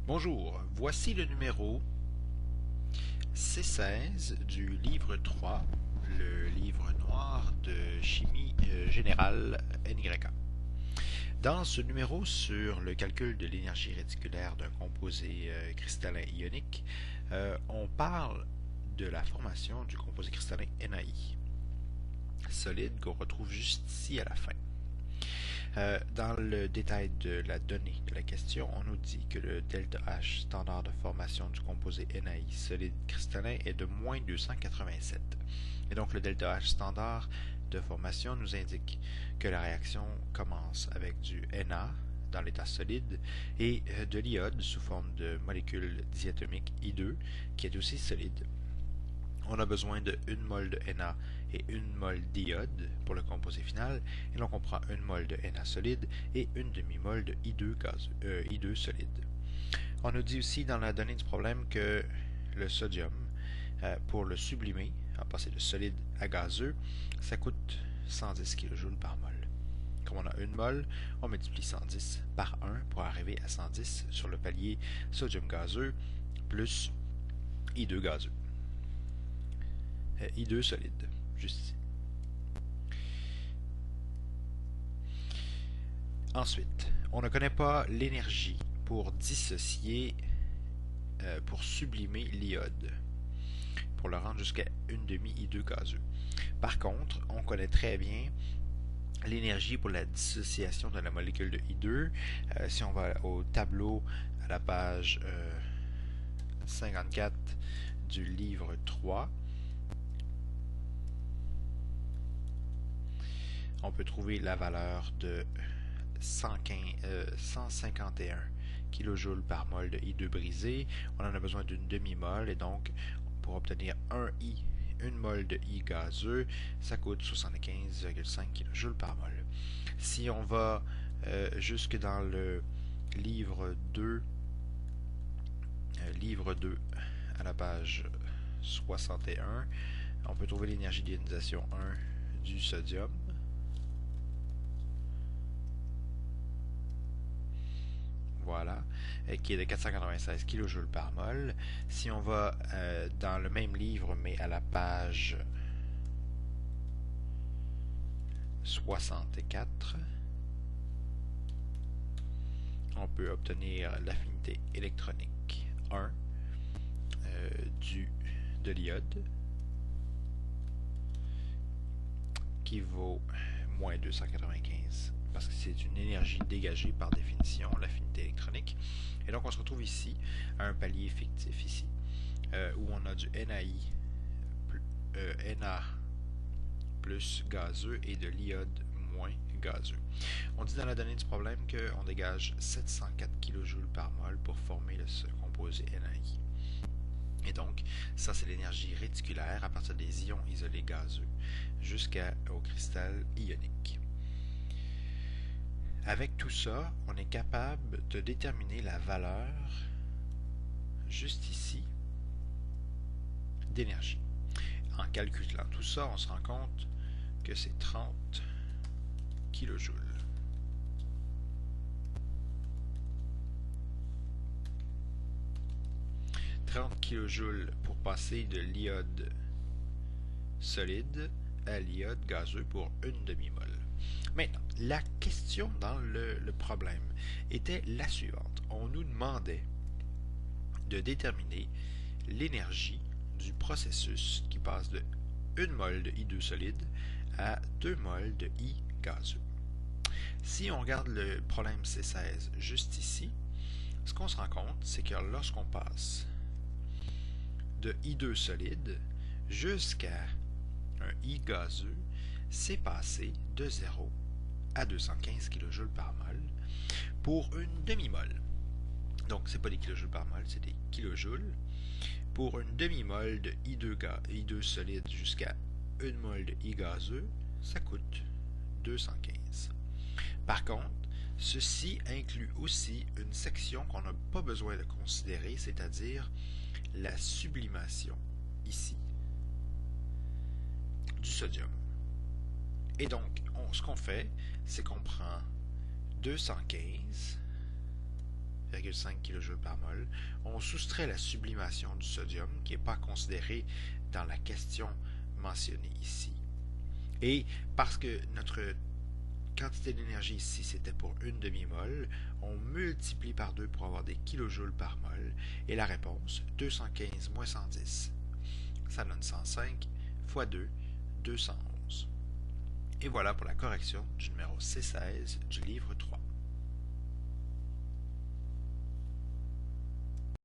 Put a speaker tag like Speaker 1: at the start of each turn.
Speaker 1: Bonjour, voici le numéro C16 du livre 3, le livre noir de chimie générale NYA. Dans ce numéro sur le calcul de l'énergie réticulaire d'un composé cristallin ionique, on parle de la formation du composé cristallin NaI, solide qu'on retrouve juste ici à la fin. Dans le détail de la donnée de la question, on nous dit que le ΔH standard de formation du composé NaI solide cristallin est de moins 287. Et donc le ΔH standard de formation nous indique que la réaction commence avec du Na dans l'état solide et de l'iode sous forme de molécule diatomique I2 qui est aussi solide. On a besoin de 1 mol de Na et 1 mol d'iode pour le composé final, et donc on prend 1 mol de Na solide et 1 demi-mol de I2 solide. On nous dit aussi dans la donnée du problème que le sodium, pour le sublimer, en passer de solide à gazeux, ça coûte 110 kJ par mol. Comme on a 1 mol, on multiplie 110 par 1 pour arriver à 110 sur le palier sodium gazeux plus I2 gazeux. I2 solide, juste ici. Ensuite, on ne connaît pas l'énergie pour dissocier, pour sublimer l'iode, pour le rendre jusqu'à 1 demi I2 gazeux. Par contre, on connaît très bien l'énergie pour la dissociation de la molécule de I2. Si on va au tableau à la page 54 du livre 3, on peut trouver la valeur de 151 kJ par mol de I2 brisé. On en a besoin d'une demi-mol et donc pour obtenir 1 mol de I gazeux, ça coûte 75,5 kJ par mol. Si on va jusque dans le livre 2 à la page 61, on peut trouver l'énergie d'ionisation 1 du sodium. Voilà, qui est de 496 kJ par mol. Si on va dans le même livre, mais à la page 64, on peut obtenir l'affinité électronique 1 de l'iode, qui vaut moins 295. Parce que c'est une énergie dégagée par définition, l'affinité électronique. Et donc on se retrouve ici, à un palier fictif ici, où on a du Na plus gazeux et de l'iode moins gazeux. On dit dans la donnée du problème qu'on dégage 704 kJ par mol pour former ce composé NaI. Et donc, ça c'est l'énergie réticulaire à partir des ions isolés gazeux jusqu'au cristal ionique. Avec tout ça, on est capable de déterminer la valeur, juste ici, d'énergie. En calculant tout ça, on se rend compte que c'est 30 kJ. Pour passer de l'iode solide à l'iode gazeux pour 1 demi-mol. Maintenant, la question dans le problème était la suivante. On nous demandait de déterminer l'énergie du processus qui passe de 1 mol de I2 solide à 2 mol de I gazeux. Si on regarde le problème C16 juste ici, ce qu'on se rend compte, c'est que lorsqu'on passe de I2 solide jusqu'à un I gazeux, c'est passé de 0 à 215 kJ par mol pour une demi-mol. Donc, c'est pas des kJ par mol, c'est des kilojoules. Pour une demi-mol de I2 solide jusqu'à 1 mol de I gazeux, ça coûte 215. Par contre, ceci inclut aussi une section qu'on n'a pas besoin de considérer, c'est-à-dire la sublimation, ici, du sodium. Et donc, ce qu'on fait, c'est qu'on prend 215,5 1,5 kJ par mol. On soustrait la sublimation du sodium, qui n'est pas considérée dans la question mentionnée ici. Et parce que notre quantité d'énergie ici, c'était pour une demi-mol, on multiplie par 2 pour avoir des kilojoules par mol. Et la réponse, 215 moins 110, ça donne 105 fois 2, 211. Et voilà pour la correction du numéro C16 du livre 3.